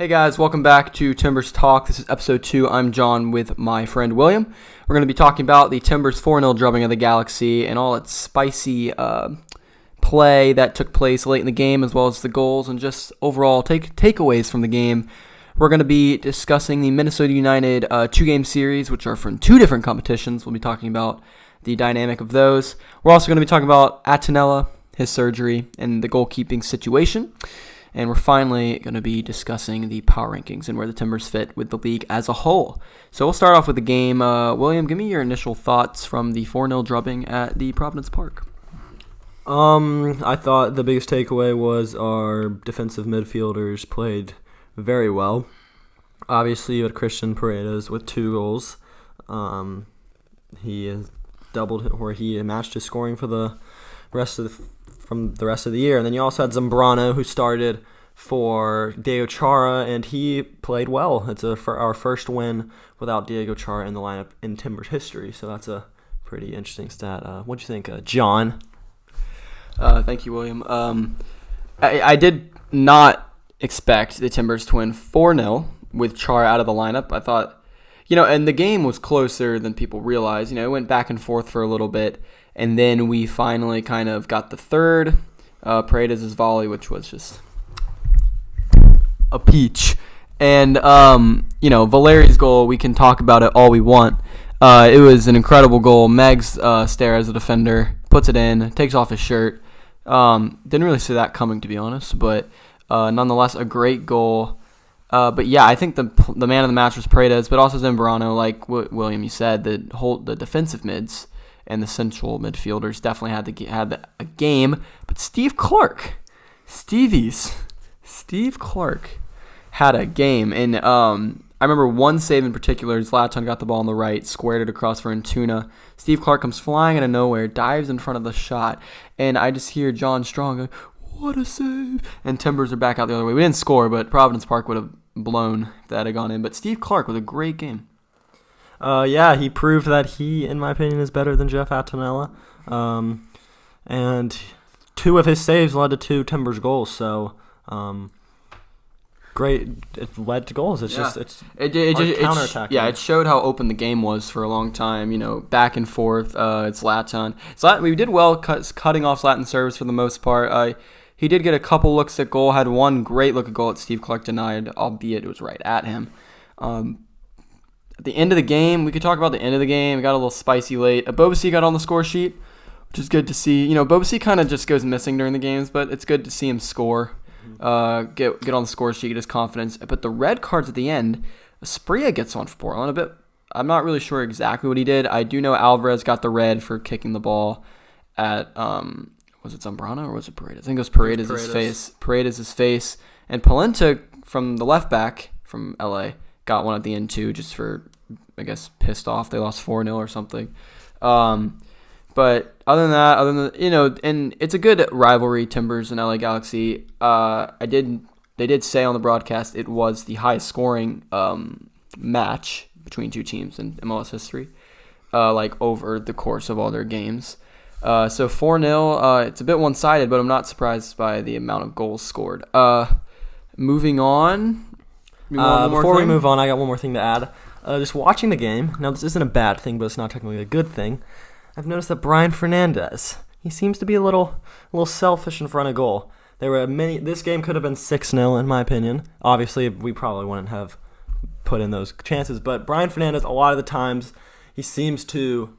Hey guys, welcome back to Timbers Talk. This is episode 2. I'm John with my friend William. We're going to be talking about the Timbers 4-0 drubbing of the Galaxy and all its spicy play that took place late in the game, as well as the goals and just overall takeaways from the game. We're going to be discussing the Minnesota United 2-game series, which are from 2 different competitions. We'll be talking about the dynamic of those. We're also going to be talking about Atenella, his surgery, and the goalkeeping situation. And we're finally going to be discussing the power rankings and where the Timbers fit with the league as a whole. So we'll start off with the game. William, give me your initial thoughts from the 4-0 drubbing at the Providence Park. I thought the biggest takeaway was our defensive midfielders played very well. Obviously, you had Christian Paredes with 2 goals. He matched his scoring for the rest of the year. And then you also had Zambrano, who started for Diego Chara, and he played well. It's for our first win without Diego Chara in the lineup in Timbers history, so that's a pretty interesting stat. What'd you think, John? Thank you, William. I did not expect the Timbers to win 4-0 with Chara out of the lineup. I thought, and the game was closer than people realized. It went back and forth for a little bit. And then we finally kind of got the third, Paredes' volley, which was just a peach. And, Valeri's goal, we can talk about it all we want. It was an incredible goal. Meg's stare as a defender, puts it in, takes off his shirt. Didn't really see that coming, to be honest, but nonetheless, a great goal. But yeah, I think the man of the match was Paredes, but also Zambrano, like William, you said, the defensive mids and the central midfielders definitely had a game. But Steve Clark had a game. And I remember one save in particular. Zlatan got the ball on the right, squared it across for Antuna. Steve Clark comes flying out of nowhere, dives in front of the shot. And I just hear John Strong go, "What a save!" And Timbers are back out the other way. We didn't score, but Providence Park would have blown if that had gone in. But Steve Clark with a great game. He proved that he, in my opinion, is better than Jeff Atenella. And 2 of his saves led to 2 Timbers goals. So, great. It led to goals. It's counterattack. It showed how open the game was for a long time. Back and forth. It's Zlatan. We did well cutting off Zlatan's service for the most part. He did get a couple looks at goal. Had one great look at goal that Steve Clark denied, albeit it was right at him. At the end of the game, we could talk about the end of the game. It got a little spicy late. Bobasi got on the score sheet, which is good to see. Bobasi kind of just goes missing during the games, but it's good to see him score, get on the score sheet, get his confidence. But the red cards at the end, Asprilla gets one for Portland. I'm not really sure exactly what he did. I do know Alvarez got the red for kicking the ball at, was it Zambrano or was it Paredes? I think it was Paredes' face. And Polenta from the left back from LA got one at the end too, just for, I guess, pissed off. They lost 4-0 or something. But other than that, and it's a good rivalry, Timbers and LA Galaxy. They did say on the broadcast it was the highest scoring match between 2 teams in MLS history, over the course of all their games. So 4-0, it's a bit one-sided, but I'm not surprised by the amount of goals scored. Moving on. Before we move on, I got one more thing to add. Just watching the game, now this isn't a bad thing, but it's not technically a good thing. I've noticed that Brian Fernandez, he seems to be a little selfish in front of goal. This game could have been 6-0 in my opinion. Obviously, we probably wouldn't have put in those chances, but Brian Fernandez, a lot of the times, he seems to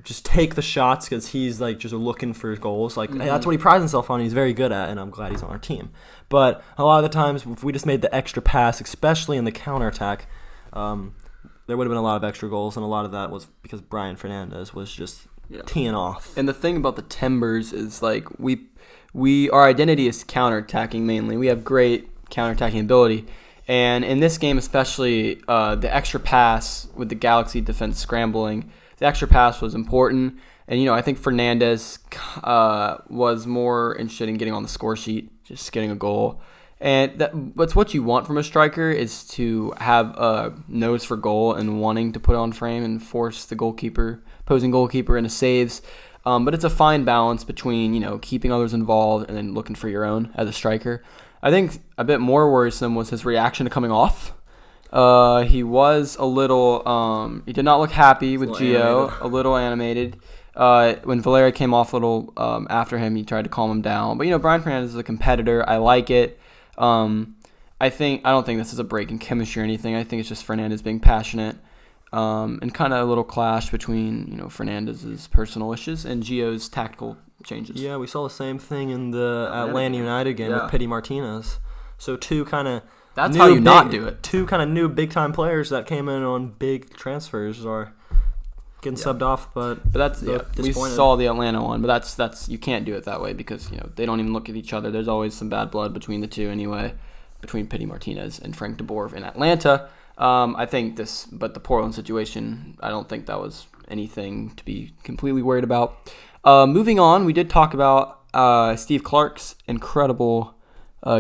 just take the shots because he's just looking for goals. That's what he prides himself on. He's very good at, and I'm glad he's on our team. But a lot of the times, if we just made the extra pass, especially in the counterattack, there would have been a lot of extra goals, and a lot of that was because Brian Fernandez was just teeing off. And the thing about the Timbers is our identity is counterattacking mainly. We have great counterattacking ability. And in this game especially, the extra pass with the Galaxy defense scrambling, the extra pass was important. And, I think Fernandez was more interested in getting on the score sheet, just getting a goal. And that's what you want from a striker, is to have a nose for goal and wanting to put it on frame and force the opposing goalkeeper into saves. But it's a fine balance between, keeping others involved and then looking for your own as a striker. I think a bit more worrisome was his reaction to coming off. He was a little. He did not look happy with Gio. A little animated. When Valeria came off a little after him, he tried to calm him down. But Brian Fernandez is a competitor. I like it. I don't think this is a break in chemistry or anything. I think it's just Fernandez being passionate. And kind of a little clash between Fernandez's personal wishes and Gio's tactical changes. Yeah, we saw the same thing in the Atlanta United game with Pity Martinez. So two kind of that's how you not do it. Two kind of new big time players that came in on big transfers are getting subbed off, but that's we saw the Atlanta one, but that's you can't do it that way because they don't even look at each other. There's always some bad blood between the two anyway, between Pity Martinez and Frank de Boer in Atlanta. I think but the Portland situation, I don't think that was anything to be completely worried about. Moving on, we did talk about Steve Clark's incredible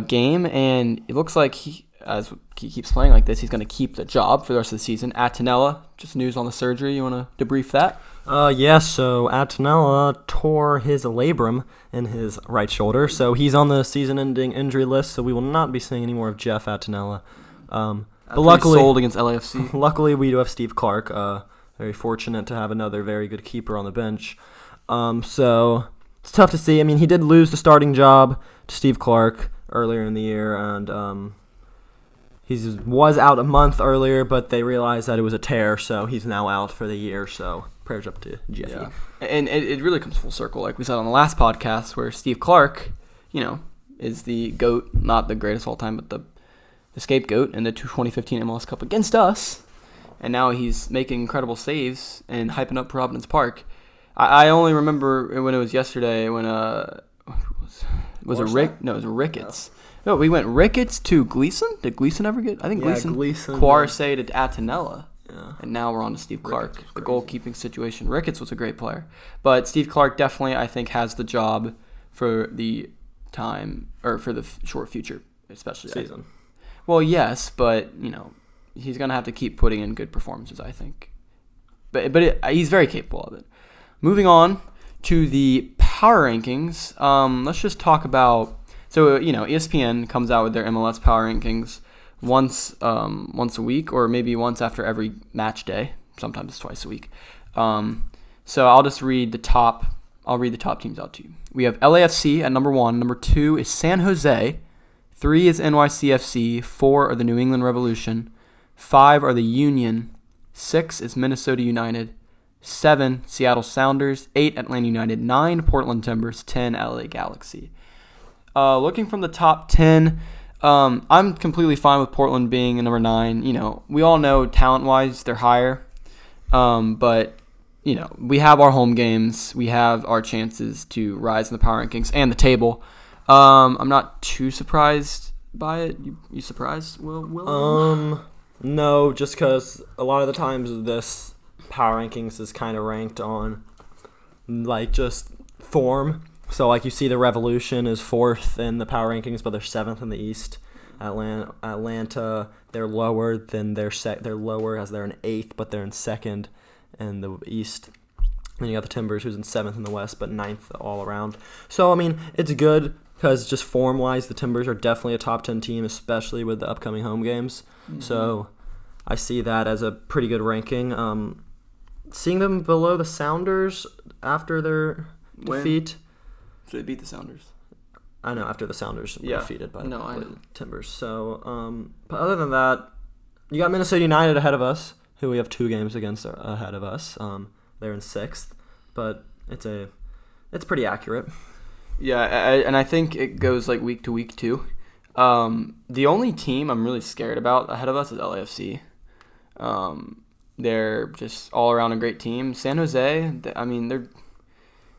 game, and it looks like as he keeps playing like this, he's going to keep the job for the rest of the season. Atenella, just news on the surgery. You want to debrief that? Yes, so Atenella tore his labrum in his right shoulder, so he's on the season-ending injury list, so we will not be seeing any more of Jeff Atenella. But luckily, sold against LAFC. Luckily, we do have Steve Clark. Very fortunate to have another very good keeper on the bench. So it's tough to see. I mean, he did lose the starting job to Steve Clark earlier in the year, and he was out a month earlier, but they realized that it was a tear, so he's now out for the year. So prayers up to Jeffy. Yeah. And it really comes full circle, like we said on the last podcast, where Steve Clark, is the GOAT, not the greatest of all time, but the scapegoat in the 2015 MLS Cup against us, and now he's making incredible saves and hyping up Providence Park. I only remember when it was yesterday when was it Rick? No, it was Ricketts. No, we went Ricketts to Gleason. Did Gleason ever get? I think Gleason. Quaresay to Atenella. Yeah. And now we're on to Steve Clark. The goalkeeping situation. Ricketts was a great player, but Steve Clark definitely, I think, has the job for the time or for the short future, especially season. Well, yes, but he's gonna have to keep putting in good performances, I think. But he's very capable of it. Moving on to the power rankings, let's just talk about. So ESPN comes out with their MLS power rankings once a week, or maybe once after every match day. Sometimes it's twice a week. So I'll just read the top. I'll read the top teams out to you. We have LAFC at number 1. Number 2 is San Jose. 3 is NYCFC. 4 are the New England Revolution. 5 are the Union. 6 is Minnesota United. 7 Seattle Sounders. 8 Atlanta United. 9 Portland Timbers. 10 LA Galaxy. Looking from the top 10, I'm completely fine with Portland being number 9. We all know talent-wise they're higher, but we have our home games. We have our chances to rise in the power rankings and the table. I'm not too surprised by it. You surprised, Will? No, just because a lot of the times this power rankings is kind of ranked on just form. So you see the Revolution is 4th in the power rankings, but they're 7th in the East. Atlanta, they're lower than they're lower as they're in 8th, but they're in 2nd in the East. Then you got the Timbers, who's in 7th in the West, but 9th all around. So it's good because just form-wise, the Timbers are definitely a top 10 team, especially with the upcoming home games. Mm-hmm. So I see that as a pretty good ranking. Seeing them below the Sounders after their defeat. So they beat the Sounders. I know, after the Sounders were defeated by the Timbers. So, but other than that, you got Minnesota United ahead of us, who we have 2 games against ahead of us. They're in 6th, but it's pretty accurate. Yeah, and I think it goes week to week too. The only team I'm really scared about ahead of us is LAFC. They're just all around a great team. San Jose,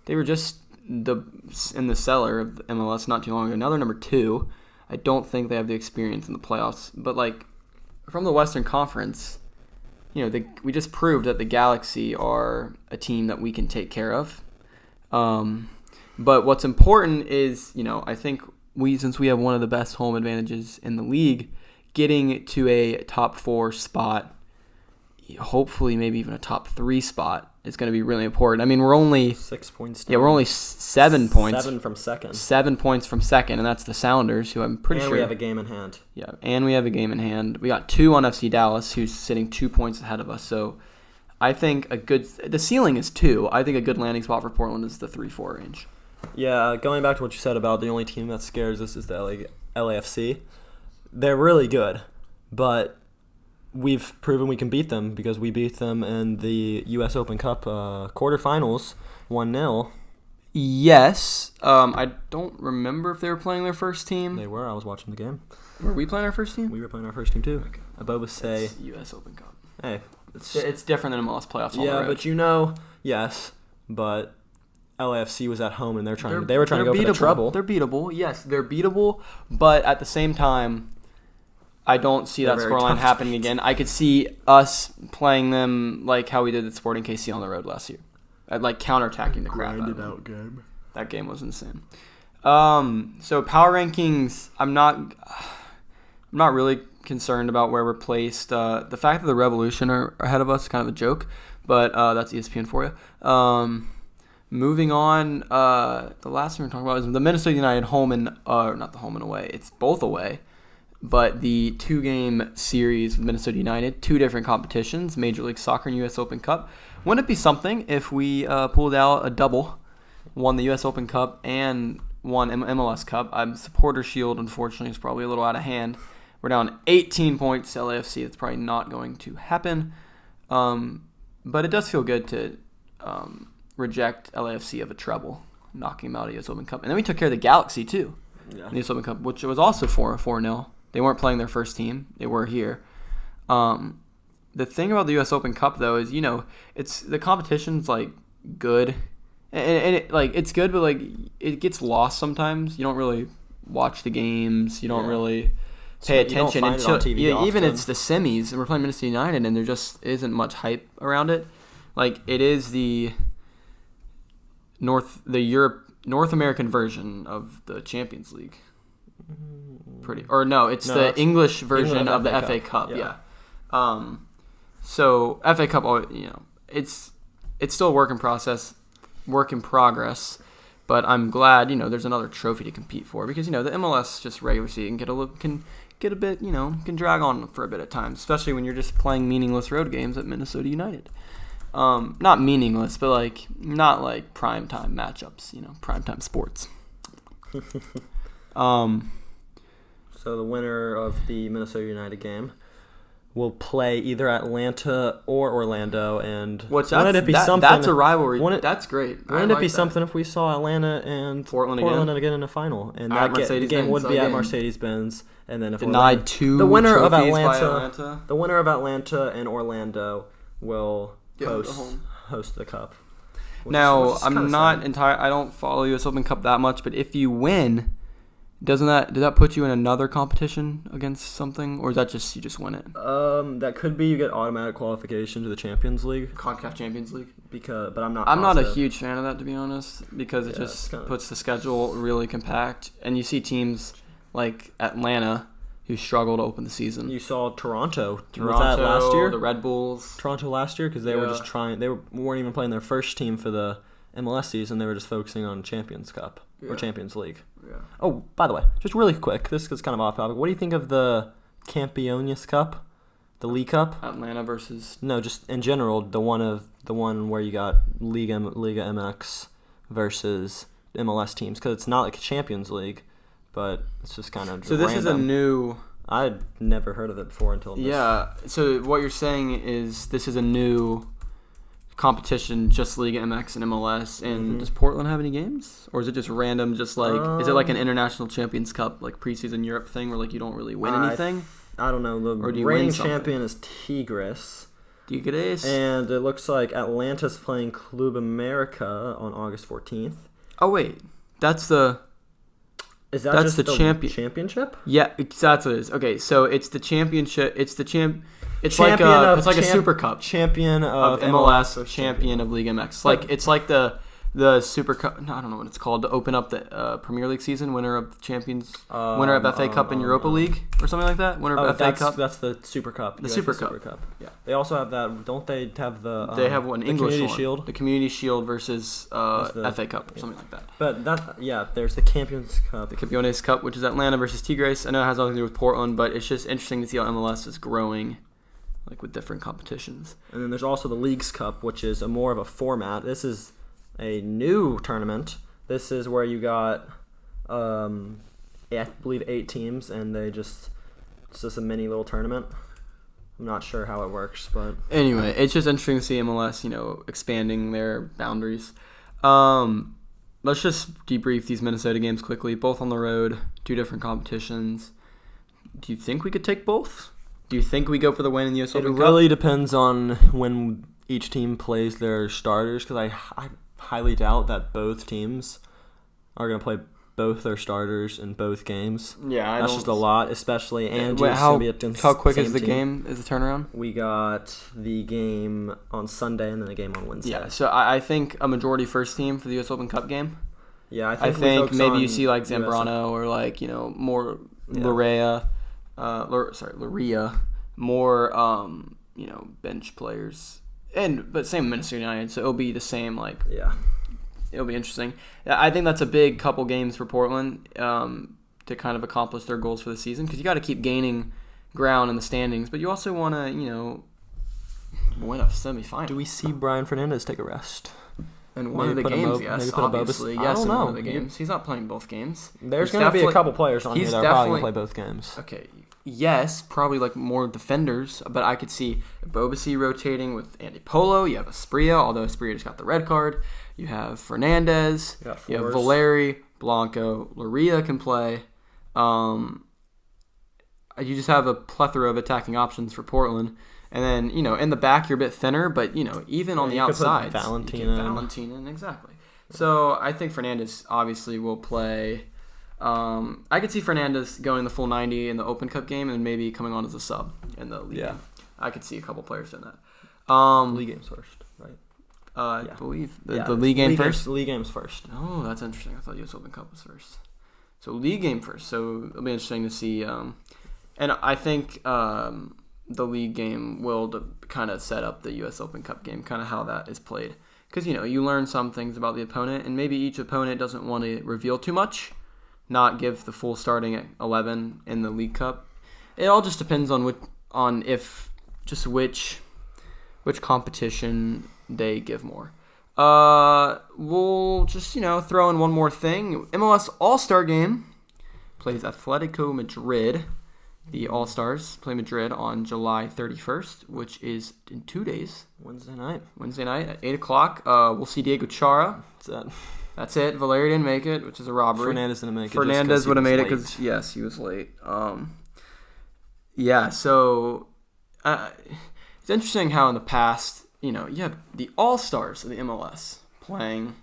they were just in the cellar of MLS not too long ago. Now they're number 2. I don't think they have the experience in the playoffs. But from the Western Conference, we just proved that the Galaxy are a team that we can take care of. But what's important is, I think since we have one of the best home advantages in the league, getting to a top 4 spot, hopefully maybe even a top 3 spot, is going to be really important. I mean, we're only 6 points. Yeah, we're only 7 points. 7 from second. 7 points from second, and that's the Sounders, who I'm pretty sure. And we have a game in hand. Yeah, and we have a game in hand. We got 2 on FC Dallas, who's sitting 2 points ahead of us. So I think the ceiling is 2. I think a good landing spot for Portland is the 3-4 range. Yeah, going back to what you said about the only team that scares us is the LAFC. They're really good, but we've proven we can beat them because we beat them in the U.S. Open Cup quarterfinals 1-0. Yes. I don't remember if they were playing their first team. They were. I was watching the game. Were we playing our first team? We were playing our first team, too. Okay. Above say... It's U.S. Open Cup. Hey. It's different than MLS playoffs on the road. but yes, but LAFC was at home and they were trying to go for the treble. They're beatable. Yes, they're beatable, but at the same time, I don't see that scoreline happening again. I could see us playing them like how we did at Sporting KC on the road last year. I'd like counterattacking the crap out of them. Out game. That game was insane. So power rankings, I'm not really concerned about where we're placed. The fact that the Revolution are ahead of us is kind of a joke, but that's ESPN for you. Moving on, the last thing we're talking about is the Minnesota United home and not the home and away. It's both away, but the 2-game series with Minnesota United, 2 different competitions, Major League Soccer and U.S. Open Cup. Wouldn't it be something if we pulled out a double, won the U.S. Open Cup and won MLS Cup? Supporter Shield, unfortunately, is probably a little out of hand. We're down 18 points to LAFC. That's probably not going to happen. But it does feel good to reject LAFC of a treble, knocking them out of the U.S. Open Cup. And then we took care of the Galaxy, too, in the U.S. Open Cup, which was also 4-0. They weren't playing their first team. They were here. The thing about the U.S. Open Cup, though, is, it's the competition's, good. And it's good, but, it gets lost sometimes. You don't really watch the games. You don't really pay attention until even it's the semis, and we're playing Minnesota United, and there just isn't much hype around it. It is the North American version of the Champions League. It's the English version of the FA Cup. Yeah. So FA Cup, it's still a work in progress. But I'm glad, there's another trophy to compete for because, the MLS just regular season can get a bit, can drag on for a bit at times, especially when you're just playing meaningless road games at Minnesota United. Not meaningless, but not like primetime matchups, primetime sports. So the winner of the Minnesota United game will play either Atlanta or Orlando, and wouldn't it be something? That's a rivalry. That's great. Wouldn't it be something if we saw Atlanta and Portland again in a final, and that game would be at Mercedes-Benz, and then if denied the winner of Atlanta and Orlando will host the cup. Now I'm not entirely. I don't follow U.S. Open Cup that much, but if you win, does that put you in another competition against something, or is that just you just win it? That could be you get automatic qualification to the Champions League, CONCACAF Champions League. But I'm not. I'm not a huge fan of that, to be honest, because it just puts the schedule really compact, and you see teams like Atlanta who struggle to open the season. You saw Toronto. Was that last year? The Red Bulls. Toronto last year because they were just trying. They weren't even playing their first team for the MLS season. They were just focusing on Champions Cup or Champions League. Yeah. Oh, by the way, just really quick, this is kind of off topic. What do you think of the Campeones Cup, the League Cup? Atlanta versus. No, just in general, the one where you got Liga MX versus MLS teams, because it's not like a Champions League, but it's just kind of. So this is a new. I'd never heard of it before until this. Yeah. So what you're saying is this is a new competition, just Liga MX and MLS, and does Portland have any games, or is it just random? Just is it like an International Champions Cup, like preseason Europe thing, where you don't really win anything? I don't know. The reigning champion is Tigres, and it looks like Atlanta's playing Club America on August 14th. Oh wait, that's the. Is that just the championship? Yeah, that's what it is. Okay, so it's the championship. It's the It's like a Super Cup. Champion of MLS, champion of League MX. It's like the the Super Cup. No, I don't know what it's called. To open up the Premier League season, winner of Champions, winner of FA Cup and Europa League, or something like that. Winner of FA Cup. That's the Super Cup. The Super Cup. Yeah. They also have that. Don't they have the? They have one English Community one. Shield. The Community Shield versus FA Cup, something like that. But there's the Champions Cup. The Campeones Cup, which is Atlanta versus Tigres. I know it has nothing to do with Portland, but it's just interesting to see how MLS is growing, like with different competitions. And then there's also the Leagues Cup, which is more of a format. This is a new tournament. This is where you got, I believe 8 teams, and it's just a mini little tournament. I'm not sure how it works, but anyway, it's just interesting to see MLS, expanding their boundaries. Let's just debrief these Minnesota games quickly. Both on the road, 2 different competitions. Do you think we could take both? Do you think we go for the win in the US Open Cup? It really depends on when each team plays their starters, because I highly doubt that both teams are going to play both their starters in both games. Yeah, that's just a lot, especially how quick is the game? Is the turnaround? We got the game on Sunday and then the game on Wednesday. Yeah, so I think a majority first team for the US Open Cup game. Yeah, I think maybe you see like Zambrano or like more Larea, more bench players. But same Minnesota United, so it'll be the same, it'll be interesting. I think that's a big couple games for Portland to kind of accomplish their goals for the season, because you got to keep gaining ground in the standings, but you also want to, win a semifinal. Do we see Brian Fernandez take a rest? In one of the games, yes, obviously. Yes, in one of the games. He's not playing both games. There's going to be a couple players on here that are probably going to play both games. Okay, yes, probably more defenders, but I could see Bobasi rotating with Andy Polo. You have Asprilla, although Asprilla just got the red card. You have Fernandez. You have Valeri, Blanco, Larea can play. You just have a plethora of attacking options for Portland. And then, in the back, you're a bit thinner, but, even on the outside. Valentina, exactly. So I think Fernandez obviously will play. I could see Fernandez going the full 90 in the Open Cup game and maybe coming on as a sub in the league game. I could see a couple players doing that. League games first, right? I believe. The league game first? The league game's first. Oh, that's interesting. I thought US Open Cup was first. So league game first. So it'll be interesting to see. And I think the league game will kind of set up the US Open Cup game, kind of how that is played. Because, you learn some things about the opponent, and maybe each opponent doesn't want to reveal too much, not give the full starting 11 in the League Cup. It all just depends on which competition they give more. We'll just, throw in one more thing. MLS All-Star Game plays Atletico Madrid. The All-Stars play Madrid on July 31st, which is in 2 days. Wednesday night at 8 o'clock. We'll see Diego Chara. That's it. Valeri didn't make it, which is a robbery. Fernandez didn't make it. Fernandez would have made it because, yes, he was late. So it's interesting how in the past, you have the All-Stars of the MLS playing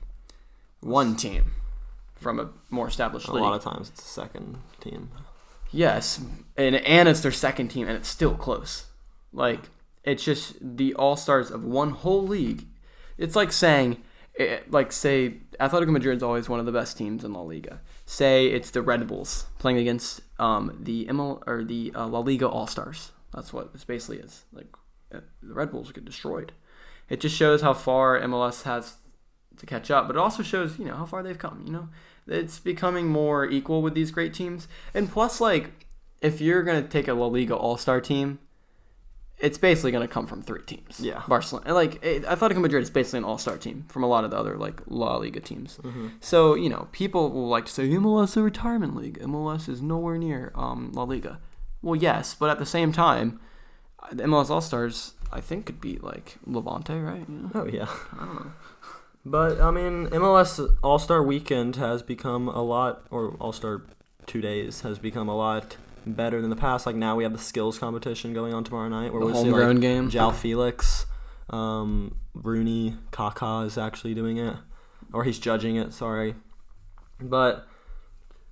one team from a more established league. A lot of times it's the second team. Yes, and it's their second team, and it's still close. It's just the All-Stars of one whole league. It's like saying, say, Atletico Madrid's always one of the best teams in La Liga. Say it's the Red Bulls playing against the La Liga All-Stars. That's what this basically is. The Red Bulls get destroyed. It just shows how far MLS has to catch up, but it also shows, how far they've come, It's becoming more equal with these great teams. And plus, if you're going to take a La Liga All-Star team, it's basically going to come from 3 teams. Yeah. Barcelona. Atletico Madrid is basically an all-star team from a lot of the other, La Liga teams. Mm-hmm. So, people will like to say, MLS is a retirement league. MLS is nowhere near La Liga. Well, yes, but at the same time, the MLS All-Stars, I think, could beat, Levante, right? Oh, yeah. I don't know. But, MLS All-Star Weekend has become a lot, or All-Star 2 days has become a lot better than the past. Now we have the skills competition going on tomorrow night. Where the homegrown game. João Felix, Rooney, Kaká is actually doing it. Or he's judging it, sorry. But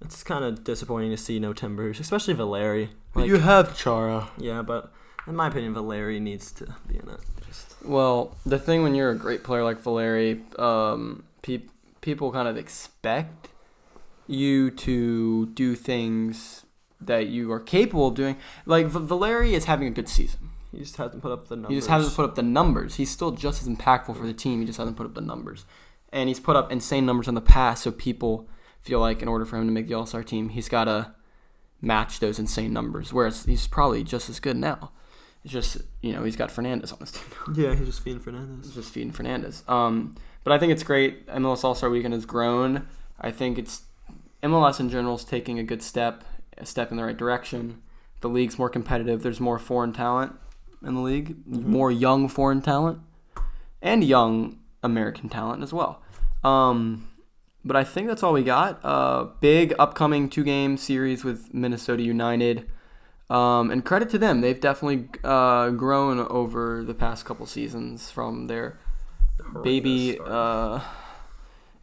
it's kind of disappointing to see no Tim Bruce, especially Valeri. You have Chara. Yeah, but in my opinion, Valeri needs to be in it. Well, the thing when you're a great player like Valeri, people kind of expect you to do things that you are capable of doing. Like, Valeri is having a good season. He just hasn't put up the numbers. He just hasn't put up the numbers. He's still just as impactful for the team. He just hasn't put up the numbers. And he's put up insane numbers in the past, so people feel like in order for him to make the All-Star team, he's got to match those insane numbers, whereas he's probably just as good now. It's just, he's got Fernandez on his team now. Yeah, he's just feeding Fernandez. But I think it's great. MLS All-Star Weekend has grown. I think MLS in general is taking a good step in the right direction. The league's more competitive. There's more foreign talent in the league, more young foreign talent, and young American talent as well. But I think that's all we got. Big upcoming 2-game series with Minnesota United. And credit to them. They've definitely grown over the past couple seasons from their baby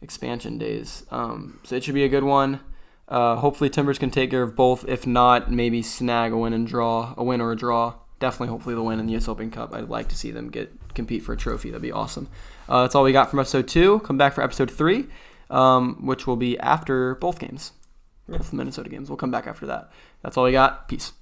expansion days. So it should be a good one. Hopefully Timbers can take care of both. If not, maybe snag a win or a draw. Definitely, hopefully, the win in the US Open Cup. I'd like to see them compete for a trophy. That'd be awesome. That's all we got from episode 2. Come back for episode 3, which will be after both games. Both Minnesota games. We'll come back after that. That's all we got. Peace.